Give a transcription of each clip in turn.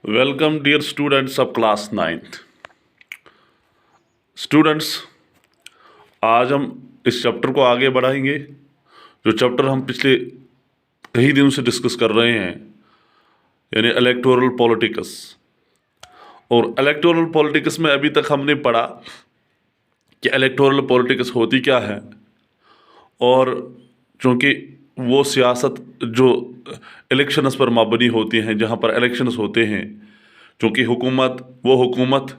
Welcome dear students of class 9th। Students, आज हम इस चैप्टर को आगे बढ़ाएंगे। जो चैप्टर हम पिछले कई दिनों से डिस्कस कर रहे हैं, यानी इलेक्टोरल पॉलिटिक्स। और इलेक्टोरल पॉलिटिक्स में अभी तक हमने पढ़ा कि इलेक्टोरल पॉलिटिक्स होती क्या है, और चूँकि वो सियासत जो इलेक्शंस पर मबनी होती हैं, जहाँ पर इलेक्शंस होते हैं, चूँकि हुकूमत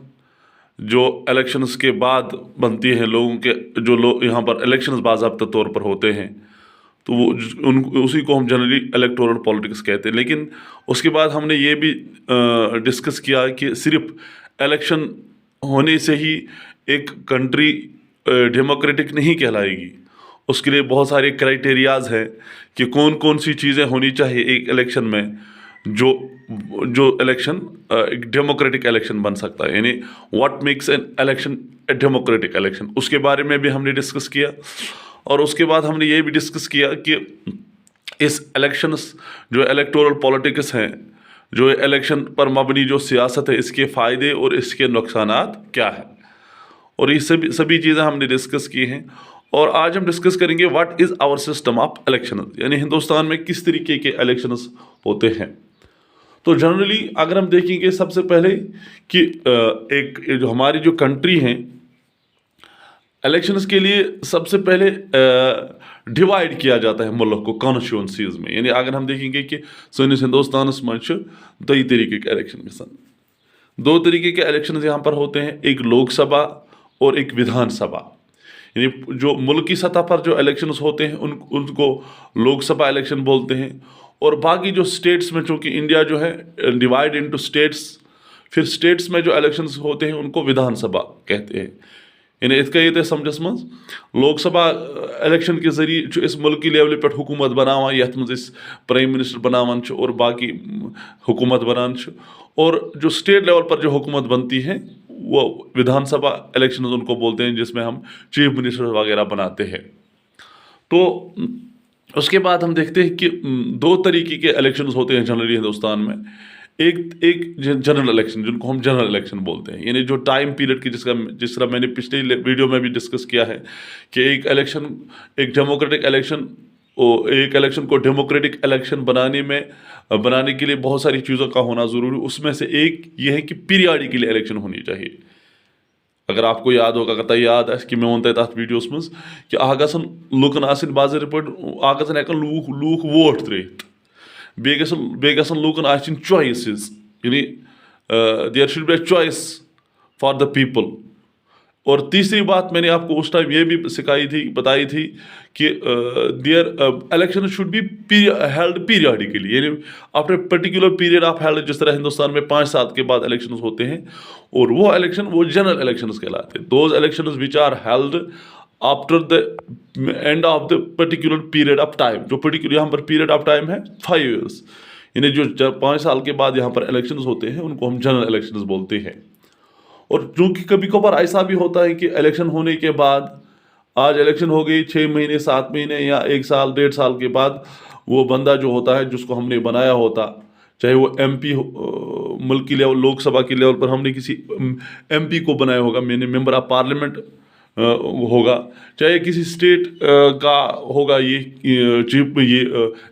जो इलेक्शंस के बाद बनती है, लोगों के जो लोग यहाँ पर इलेक्शंस बाज़ाब्ता तौर पर होते हैं, तो वो उसी को हम जनरली इलेक्टोरल पॉलिटिक्स कहते हैं। लेकिन उसके बाद हमने ये भी डिस्कस किया कि सिर्फ इलेक्शन होने से ही एक कंट्री डेमोक्रेटिक नहीं कहलाएगी। उसके लिए बहुत सारे क्राइटेरियाज हैं कि कौन कौन सी चीज़ें होनी चाहिए एक इलेक्शन में, जो जो इलेक्शन एक डेमोक्रेटिक इलेक्शन बन सकता है, यानी what makes an election a democratic election. उसके बारे में भी हमने डिस्कस किया। और उसके बाद हमने ये भी डिस्कस किया कि इस इलेक्शंस जो इलेक्टोरल पॉलिटिक्स हैं, जो इलेक्शन पर मबनी जो सियासत है, इसके फ़ायदे और इसके नुकसानात क्या है, और ये सभी चीज़ें हमने डिस्कस की हैं। और आज हम डिस्कस करेंगे what is our system of election, यानी हिंदुस्तान में किस तरीके के इलेक्शंस होते हैं। तो जनरली अगर हम देखेंगे सबसे पहले कि एक जो हमारी जो कंट्री हैं, इलेक्शंस के लिए सबसे पहले डिवाइड किया जाता है मुल्क को कॉन्स्टिट्यूंसीज में। यानी अगर हम देखेंगे कि सनिस हिंदुस्तान मज दई तरीके के इलेक्शन गसान, दो तरीके के इलेक्शन यहाँ पर होते हैं, एक लोकसभा और एक विधानसभा। यानी जो मुल्क की सतह पर जो इलेक्शंस होते हैं उनको लोकसभा इलेक्शन बोलते हैं। और बाकी जो स्टेट्स में, चूँकि इंडिया जो है डिवाइड इनटू स्टेट्स, फिर स्टेट्स में जो इलेक्शंस होते हैं उनको विधानसभा कहते हैं। यानी इसका ये समझस मज लोकसभा इलेक्शन के जरिए जो इस मुल्क की लेवल पर हुकूमत बनावान, यथ मज प्राइम मिनिस्टर बनावान और बाकी हुकूमत बनान, और जो स्टेट लेवल पर जो हुकूमत बनती है वो विधानसभा इलेक्शन उनको बोलते हैं, जिसमें हम चीफ मिनिस्टर वगैरह बनाते हैं। तो उसके बाद हम देखते हैं कि दो तरीके के इलेक्शंस होते हैं जनरली हिंदुस्तान में। एक जनरल इलेक्शन, जिनको हम जनरल इलेक्शन बोलते हैं, यानी जो टाइम पीरियड की जिस तरह मैंने पिछले वीडियो में भी डिस्कस किया है कि एक डेमोक्रेटिक इलेक्शन, एक इलेक्शन को डेमोक्रेटिक इलेक्शन बनाने के लिए बहुत सारी चीज़ों का होना ज़रूरी। उसमें से एक ये है कि पीरियडिकली इलेक्शन होनी चाहिए। अगर आपको याद होगा, अगर याद आस कि मैं वन तथ वीडियोस मज कि लूकन बाज़र पे लूक वोट त्रित, बेगन लूकन आन चॉइसेस, यानी there should be a choice for the people. और तीसरी बात मैंने आपको उस टाइम ये भी बताई थी कि there election should be held periodically, यानी after particular period of held. जिस तरह हिंदुस्तान में 5 साल के बाद इलेक्शन होते हैं, और वो इलेक्शन वो जनरल इलेक्शन कहलाते हैं। Those election which are held after the end of the particular period of time. जो पर्टिकुलर यहाँ पर पीरियड ऑफ टाइम है 5 years, यानी जो 5 साल के बाद यहाँ पर इलेक्शन होते हैं उनको हम जनरल इलेक्शन बोलते हैं। और चूँकि कभी कभार ऐसा भी होता है कि इलेक्शन होने के बाद, आज इलेक्शन हो गई 6 महीने 7 महीने या 1 साल 1.5 साल के बाद, वो बंदा जो होता है जिसको हमने बनाया होता, चाहे वो MP मुल्क की लेवल, लोकसभा की लेवल पर हमने किसी MP को बनाया होगा, मैंने मेंबर ऑफ पार्लियामेंट होगा, चाहे किसी स्टेट का होगा, ये चीफ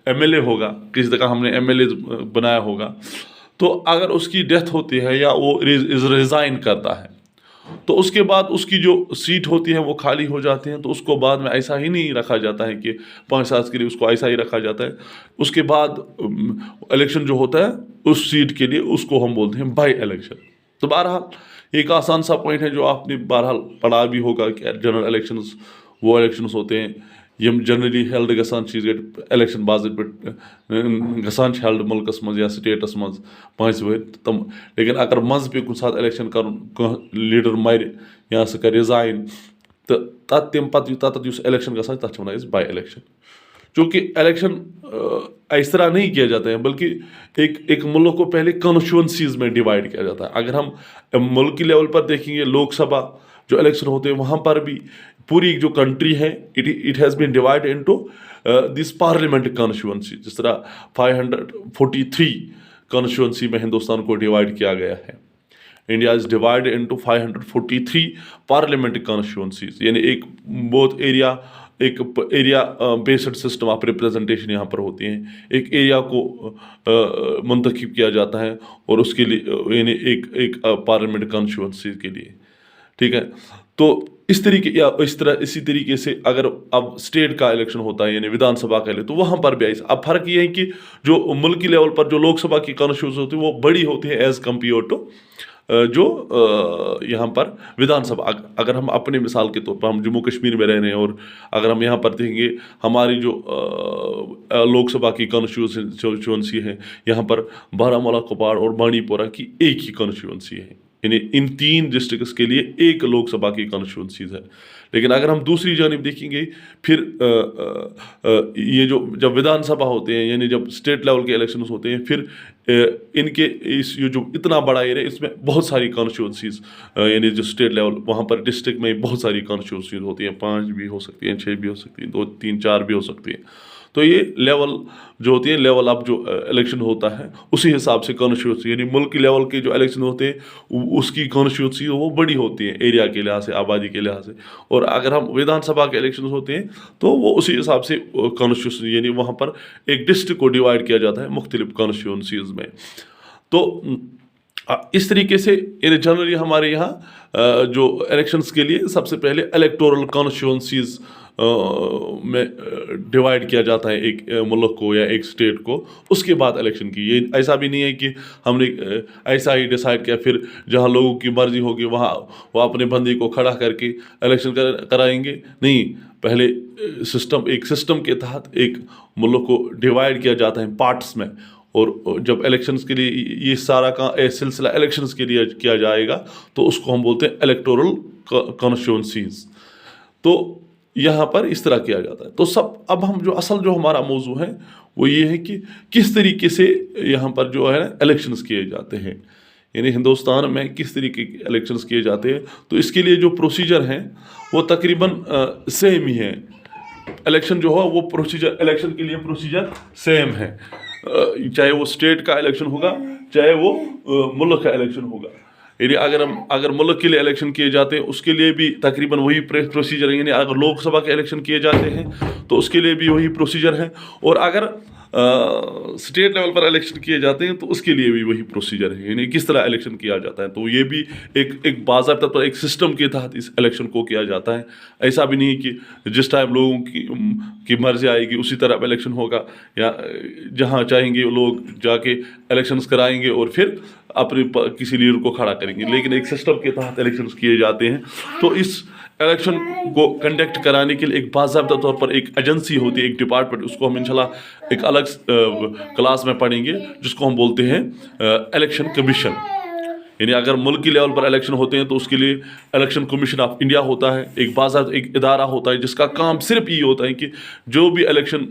MLA होगा, किसी तरह हमने MLA बनाया होगा। तो अगर उसकी डेथ होती है या वो रिज़ाइन करता है, तो उसके बाद उसकी जो सीट होती है वो खाली हो जाती है। तो उसको बाद में ऐसा ही नहीं रखा जाता है कि 5 साल के लिए उसको ऐसा ही रखा जाता है। उसके बाद इलेक्शन जो होता है उस सीट के लिए, उसको हम बोलते हैं बाई इलेक्शन। तो बहरहाल एक आसान सा पॉइंट है जो आपने बहरहाल पढ़ा भी होगा कि जनरल इलेक्शंस वो इलेक्शंस होते हैं यम जनरली हेल्ड गसान चीज इलेक्शन बाज़ गसान हेल्ड मुल्कस मज या स्टेटस मज 5 वरी तम। लेकिन अगर मज पे कुछ साथ इलेक्शन कर लीडर मर या सह कर रिजाइन, तो तम पत इलेक्शन गसान तथ वन बाई इलेक्शन। चूँकि इलेक्शन इस तरह नहीं किया जाता है, बल्कि एक मुल्क को पहले कॉन्स्टिट्यूंसीज में डिवाइड किया जाता है। अगर हम मुल्क की लेवल पर देखेंगे, लोकसभा जो इलेक्शन होते हैं वहाँ पर भी पूरी जो कंट्री है it has been divide into this parliament constituency. जिस तरह 543 कॉन्स्टिट्यूंसी में हिंदुस्तान को डिवाइड किया गया है। India is divided into 543 parliamentary constituencies, यानी एक बहुत area based system of representation यहाँ पर होती हैं। एक एरिया को मुंतखब किया जाता है और उसके लिए यानी एक पार्लियामेंट कॉन्स्टिट्यूंसी के लिए, ठीक है। तो इसी तरीके से अगर अब स्टेट का इलेक्शन होता है यानी विधानसभा का इलेक्शन, तो वहाँ पर भी अब फर्क ये है कि जो मुल्की लेवल पर जो लोकसभा की कॉन्स्टिट्यूंसी होती है वो बड़ी होती है एज कम्पेयर टू जो यहाँ पर विधानसभा। अगर हम अपने मिसाल के तौर पर हम जम्मू कश्मीर में रह रहे हैं और अगर हम यहाँ पर देखेंगे हमारी जो लोकसभा की कॉन्स्टिट्यूंसी है, यहाँ पर बारामूला, कुपवाड़ा और बांडीपोरा की एक ही कॉन्स्टिट्यूंसी है, यानी इन 3 डिस्ट्रिक्ट्स के लिए एक लोकसभा की कॉन्स्टिट्यूंसीज है। लेकिन अगर हम दूसरी जानिब देखेंगे फिर ये जो जब विधानसभा होते हैं यानी जब स्टेट लेवल के इलेक्शंस होते हैं, फिर इनके ये जो इतना बड़ा एरिया इसमें बहुत सारी कॉन्स्टिट्यूंसीज यानी जो स्टेट लेवल वहाँ पर डिस्ट्रिक्ट में बहुत सारी कॉन्स्टिट्यूंसीज होती हैं, 5 भी हो सकती हैं, 6 भी हो सकती हैं, 2, 3, 4 भी हो सकती हैं। तो ये लेवल जो होती है, लेवल अप जो इलेक्शन होता है उसी हिसाब से कॉन्स्टिट्यूंसी यानी मुल्क की लेवल के जो इलेक्शन होते हैं उसकी कॉन्स्टिट्यूंसी वो बड़ी होती है एरिया के लिहाज से, आबादी के लिहाज से। और अगर हम विधानसभा के इलेक्शन होते हैं तो वो उसी हिसाब से कॉन्स्टिट्यूंसी यानी वहाँ पर एक डिस्ट्रिक्ट को डिवाइड किया जाता है मुख्तलिफ कॉन्स्टिट्यूंसीज में। तो इस तरीके से जनरली हमारे यहाँ जो इलेक्शंस के लिए सबसे पहले इलेक्टोरल कॉन्स्टिट्यूंसीज में डिवाइड किया जाता है एक मुल्क को या एक स्टेट को, उसके बाद इलेक्शन की। ये ऐसा भी नहीं है कि हमने ऐसा ही डिसाइड किया फिर जहाँ लोगों की मर्जी होगी वहाँ वो अपने बंदी को खड़ा करके इलेक्शन कराएंगे, नहीं। पहले एक सिस्टम के तहत एक मुल्क को डिवाइड किया जाता है पार्ट्स में, और जब इलेक्शंस के लिए ये सारा का सिलसिला इलेक्शंस के लिए किया जाएगा तो उसको हम बोलते हैं इलेक्टोरल कॉन्स्टिट्यूंसीज। तो यहाँ पर इस तरह किया जाता है। तो अब हम जो हमारा मौजू है वो ये है कि किस तरीके से यहाँ पर जो है इलेक्शंस किए जाते हैं, यानी हिंदुस्तान में किस तरीके के इलेक्शंस किए जाते हैं। तो इसके लिए जो प्रोसीजर हैं वो तकरीबन सेम ही है। इलेक्शन जो है वो प्रोसीजर, इलेक्शन के लिए प्रोसीजर सेम है, चाहे वो स्टेट का इलेक्शन होगा चाहे वो मुल्क का इलेक्शन होगा। यानी अगर मुल्क के लिए इलेक्शन किए जाते हैं उसके लिए भी तकरीबन वही प्रोसीजर है, यानी अगर लोकसभा के इलेक्शन किए जाते हैं तो उसके लिए भी वही प्रोसीजर है, और अगर स्टेट लेवल पर इलेक्शन किए जाते हैं तो उसके लिए भी वही प्रोसीजर है, यानी किस तरह इलेक्शन किया जाता है। तो ये भी एक बाज़ाब्ता पर एक सिस्टम के तहत इस इलेक्शन को किया जाता है। ऐसा भी नहीं कि जिस टाइम लोगों की मर्जी आएगी उसी तरह इलेक्शन होगा, या जहाँ चाहेंगे लोग जाके इलेक्शंस कराएंगे और फिर अपने किसी लीडर को खड़ा करेंगे, लेकिन एक सिस्टम के तहत इलेक्शंस किए जाते हैं। तो इस इलेक्शन को कंडक्ट कराने के लिए एक बाज़ाब्ता तौर पर एक एजेंसी होती है, एक डिपार्टमेंट, उसको हम इंशाल्लाह एक अलग क्लास में पढ़ेंगे, जिसको हम बोलते हैं इलेक्शन कमीशन। यानी अगर मुल्क की लेवल पर इलेक्शन होते हैं तो उसके लिए इलेक्शन कमीशन ऑफ इंडिया होता है, एक इदारा होता है जिसका काम सिर्फ ये होता है कि जो भी इलेक्शन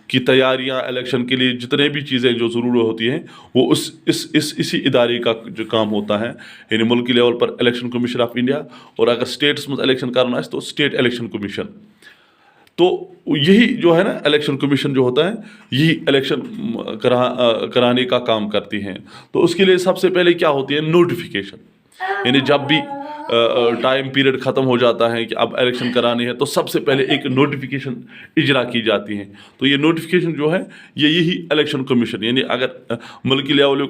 की तैयारियां, इलेक्शन के लिए जितने भी चीज़ें जो ज़रूरी होती हैं वो इसी इदारे का जो काम होता है। यानी मुल्क की लेवल पर इलेक्शन कमीशन ऑफ इंडिया, और अगर स्टेट्स में इलेक्शन करना है तो स्टेट इलेक्शन कमीशन। तो यही जो है ना इलेक्शन कमीशन जो होता है यही इलेक्शन कराने का काम करती हैं। तो उसके लिए सबसे पहले क्या होती है, नोटिफिकेशन। यानी जब भी टाइम पीरियड ख़त्म हो जाता है कि अब इलेक्शन करानी है तो सबसे पहले एक नोटिफिकेशन इजरा की जाती है। तो ये नोटिफिकेशन जो है यही इलेक्शन कमीशन, यानी अगर मुल्क की लेवल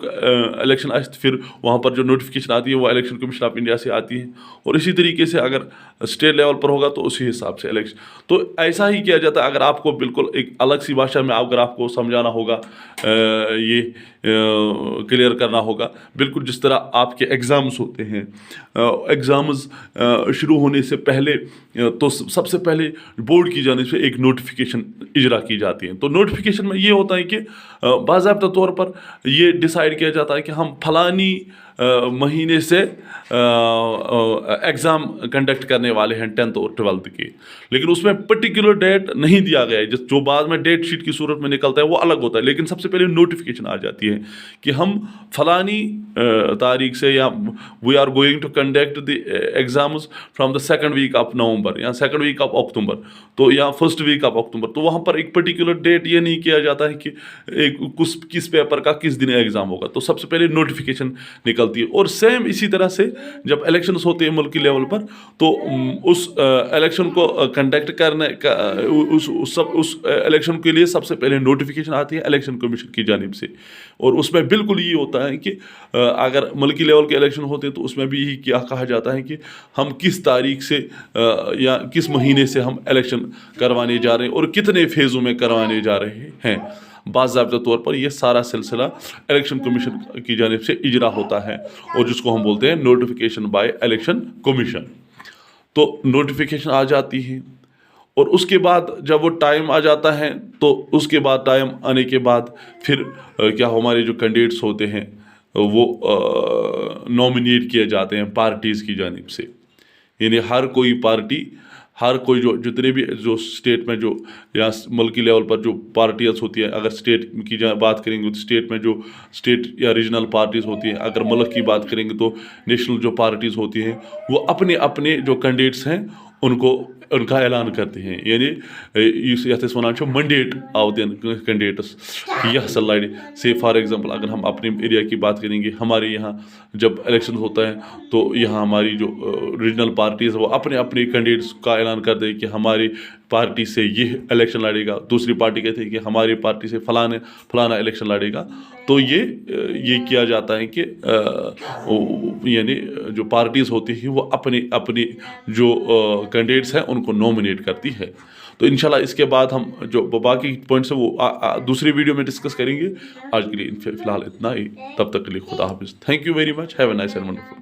इलेक्शन आए तो फिर वहाँ पर जो नोटिफिकेशन आती है वो इलेक्शन कमीशन ऑफ इंडिया से आती है, और इसी तरीके से अगर स्टेट लेवल पर होगा तो उसी हिसाब से इलेक्शन। तो ऐसा ही किया जाता है। अगर आपको बिल्कुल एक अलग सी भाषा में अगर आपको समझाना होगा, ये क्लियर करना होगा, बिल्कुल जिस तरह आपके एग्ज़ाम्स होते हैं, एग्ज़ाम्स शुरू होने से पहले तो सबसे पहले बोर्ड की जानिब से एक नोटिफिकेशन इजरा की जाती है। तो नोटिफिकेशन में ये होता है कि बाज़ाब्ता तौर पर ये डिसाइड किया जाता है कि हम फलानी महीने से एग्ज़ाम कंडक्ट करने वाले हैं 10th और 12th के, लेकिन उसमें पर्टिकुलर डेट नहीं दिया गया है। जो बाद में डेट शीट की सूरत में निकलता है वो अलग होता है, लेकिन सबसे पहले नोटिफिकेशन आ जाती है कि हम फलानी तारीख से या we are going to conduct the exams from the second week of November या सेकंड वीक ऑफ अक्टूबर, तो या फर्स्ट वीक ऑफ अक्टूबर। तो वहाँ पर एक पर्टिकुलर डेट ये नहीं किया जाता है कि किस पेपर का किस दिन एग्ज़ाम होगा। तो सबसे पहले नोटिफिकेशन निकलती है। और सेम इसी तरह से जब इलेक्शंस होते हैं मुल्क की लेवल पर, तो उस इलेक्शन को कंडक्ट करने का उस इलेक्शन के लिए सबसे पहले नोटिफिकेशन आती है इलेक्शन कमीशन की जानिब से। और उसमें बिल्कुल ये होता है कि अगर मुल्की लेवल के इलेक्शन होते हैं तो उसमें भी यही क्या कहा जाता है कि हम किस तारीख से या किस महीने से हम इलेक्शन करवाने जा रहे हैं और कितने फेज़ों में करवाने जा रहे हैं। बाज़ाब्ता तौर पर यह सारा सिलसिला इलेक्शन कमीशन की जानिब से इजरा होता है, और जिसको हम बोलते हैं नोटिफिकेशन बाय इलेक्शन कमीशन। तो नोटिफिकेशन आ जाती है, और उसके बाद जब वो टाइम आ जाता है तो उसके बाद टाइम आने के बाद फिर क्या हमारे जो कैंडिडेट्स होते हैं वो नॉमिनेट किए जाते हैं पार्टीज़ की जानिब से। यानी हर कोई पार्टी, हर कोई जो जितने भी जो स्टेट में जो या मुल्की लेवल पर जो पार्टियाँ होती हैं, अगर स्टेट की बात करेंगे तो स्टेट में जो स्टेट या रीजनल पार्टीज़ होती हैं, अगर मुल्क की बात करेंगे तो नेशनल जो पार्टीज़ होती हैं वो अपने अपने जो कैंडिडेट्स हैं उनका ऐलान करते हैं। यानी यस वन मंडेट आव दिन कैंडिडेट्स यह हसा लड़े। से फॉर एग्जांपल अगर हम अपने एरिया की बात करेंगे, हमारे यहाँ जब इलेक्शन होता है तो यहाँ हमारी जो रीजनल पार्टीज़ वो अपने अपने कैंडिडेट्स का ऐलान कर दे कि हमारी पार्टी से ये इलेक्शन लड़ेगा, दूसरी पार्टी कहती है कि हमारी पार्टी से फलाना इलेक्शन लड़ेगा। तो ये किया जाता है कि यानी जो पार्टीज़ होती हैं वो अपने अपने जो कैंडिडेट्स हैं उनको नॉमिनेट करती है। तो इंशाल्लाह इसके बाद हम जो बाकी पॉइंट्स हैं वो दूसरी वीडियो में डिस्कस करेंगे। आज के लिए फ़िलहाल इतना ही, तब तक के लिए खुदा हाफिज़। Thank you very much, have a nice and wonderful.